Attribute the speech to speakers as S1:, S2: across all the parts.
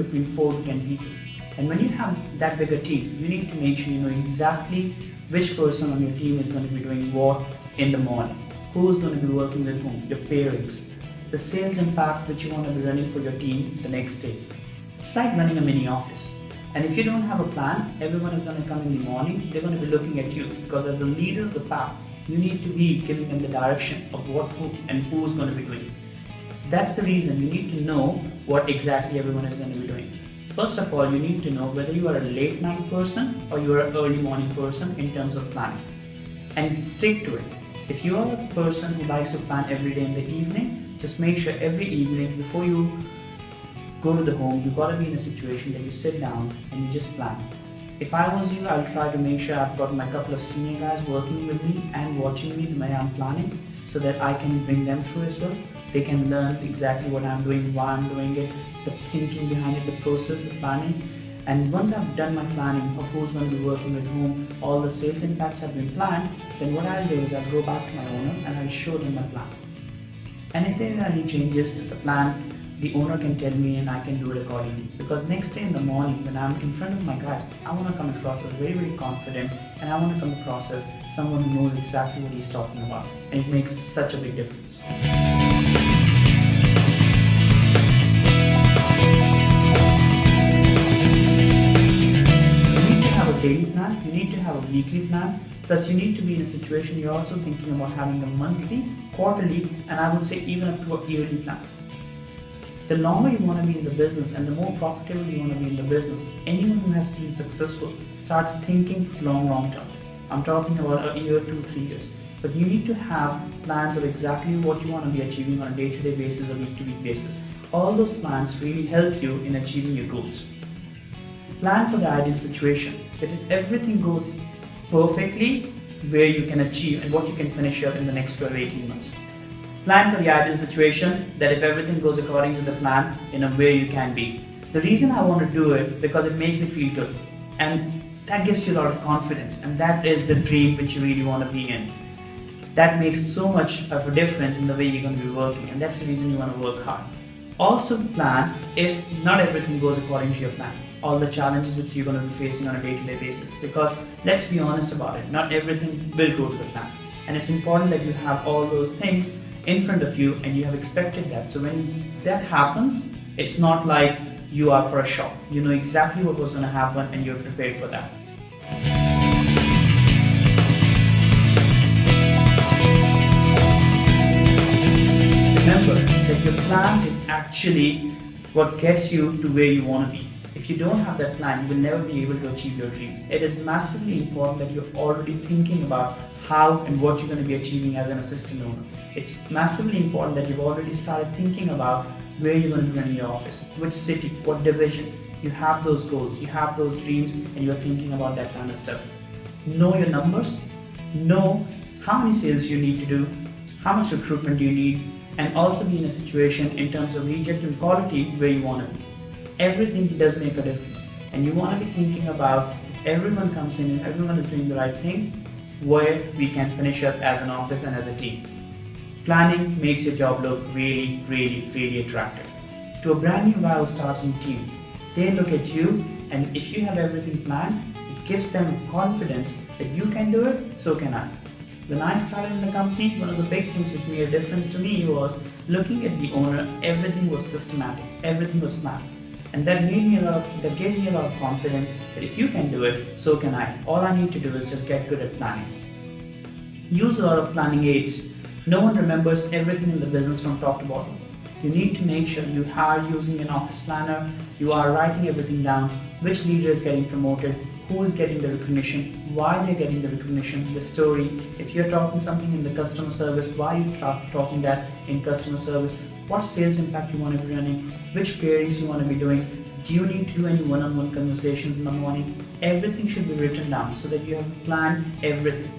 S1: between 4 to 10 people. And when you have that bigger team, you need to make sure you know exactly which person on your team is going to be doing what in the morning, who's going to be working with whom, your pairings, the sales impact which you want to be running for your team the next day. It's like running a mini office. And if you don't have a plan, everyone is going to come in the morning, they're going to be looking at you, because as the leader of the pack, you need to be giving them the direction of what, who, and who's going to be doing. That's the reason you need to know what exactly everyone is going to be doing. First of all, you need to know whether you are a late night person or you are an early morning person in terms of planning. And stick to it. If you are a person who likes to plan every day in the evening, just make sure every evening before you go to the home, you've got to be in a situation that you sit down and you just plan. If I was you, I'll try to make sure I've got my couple of senior guys working with me and watching me the way I'm planning, so that I can bring them through as well. They can learn exactly what I'm doing, why I'm doing it, the thinking behind it, the process, the planning. And once I've done my planning of who's going to be working with whom, all the sales impacts have been planned, then what I'll do is I'll go back to my owner and I'll show them my plan. And if there are any changes to the plan, the owner can tell me and I can do it accordingly. Because next day in the morning when I'm in front of my guys, I want to come across as very, very confident, and I want to come across as someone who knows exactly what he's talking about. And it makes such a big difference. Daily plan, you need to have a weekly plan, plus you need to be in a situation you're also thinking about having a monthly, quarterly, and I would say even up to a yearly plan. The longer you want to be in the business and the more profitable you want to be in the business, anyone who has been successful starts thinking long term. I'm talking about a year, 2-3 years. But you need to have plans of exactly what you want to be achieving on a day-to-day basis or week-to-week basis. All those plans really help you in achieving your goals. Plan for the ideal situation, that if everything goes perfectly, where you can achieve and what you can finish up in the next 12-18 months. Plan for the ideal situation, that if everything goes according to the plan, in a way you can be. The reason I want to do it, because it makes me feel good, and that gives you a lot of confidence, and that is the dream which you really want to be in. That makes so much of a difference in the way you're going to be working, and that's the reason you want to work hard. Also plan if not everything goes according to your plan. All the challenges which you're going to be facing on a day-to-day basis, because let's be honest about it, not everything will go to the plan, and it's important that you have all those things in front of you and you have expected that. So when that happens, it's not like you are for a shock. You know exactly what was going to happen and you're prepared for that. Remember that your plan is actually what gets you to where you want to be. If you don't have that plan, you will never be able to achieve your dreams. It is massively important that you're already thinking about how and what you're going to be achieving as an assistant owner. It's massively important that you've already started thinking about where you're going to be running your office, which city, what division. You have those goals, you have those dreams, and you're thinking about that kind of stuff. Know your numbers, know how many sales you need to do, how much recruitment you need, and also be in a situation in terms of reject and quality where you want to be. Everything does make a difference, and you want to be thinking about if everyone comes in and everyone is doing the right thing, where we can finish up as an office and as a team. Planning makes your job look really attractive. To a brand new guy who starts in the team, they look at you, and if you have everything planned, it gives them confidence that you can do it, so can I. When I started in the company, one of the big things which made a difference to me was looking at the owner. Everything was systematic, everything was planned. And that gave me a lot of confidence that if you can do it, so can I. All I need to do is just get good at planning. Use a lot of planning aids. No one remembers everything in the business from top to bottom. You need to make sure you are using an office planner, you are writing everything down, which leader is getting promoted, who is getting the recognition, why they're getting the recognition, the story. If you're talking something in the customer service, why are you talking that in customer service? What sales impact you want to be running, which pairings you want to be doing, do you need to do any one-on-one conversations in the morning? Everything should be written down so that you have planned everything.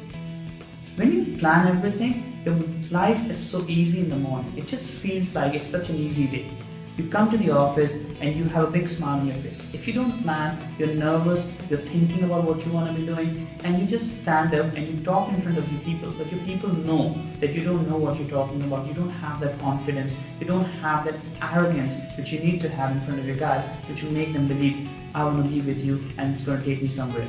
S1: When you plan everything, your life is so easy in the morning. It just feels like it's such an easy day. You come to the office and you have a big smile on your face. If you don't plan, you're nervous, you're thinking about what you want to be doing, and you just stand up and you talk in front of your people, but your people know that you don't know what you're talking about, you don't have that confidence, you don't have that arrogance which you need to have in front of your guys, which will make them believe, I want to be with you and it's going to take me somewhere.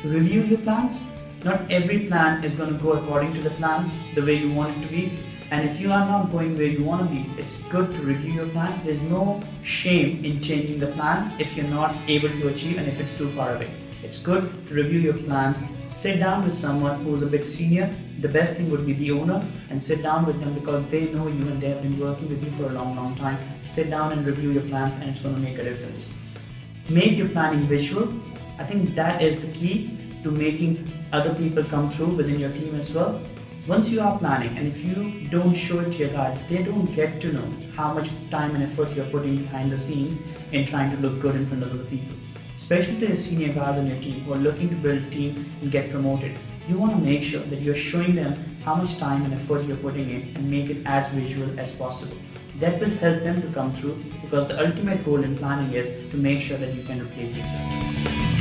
S1: Review your plans. Not every plan is going to go according to the plan, the way you want it to be. And if you are not going where you want to be, it's good to review your plan. There's no shame in changing the plan if you're not able to achieve and if it's too far away. It's good to review your plans. Sit down with someone who's a bit senior. The best thing would be the owner, and sit down with them because they know you and they have been working with you for a long time. Sit down and review your plans, and it's going to make a difference. Make your planning visual. I think that is the key to making other people come through within your team as well. Once you are planning, and if you don't show it to your guys, they don't get to know how much time and effort you're putting behind the scenes in trying to look good in front of other people. Especially to your senior guys on your team who are looking to build a team and get promoted. You want to make sure that you're showing them how much time and effort you're putting in and make it as visual as possible. That will help them to come through because the ultimate goal in planning is to make sure that you can replace yourself.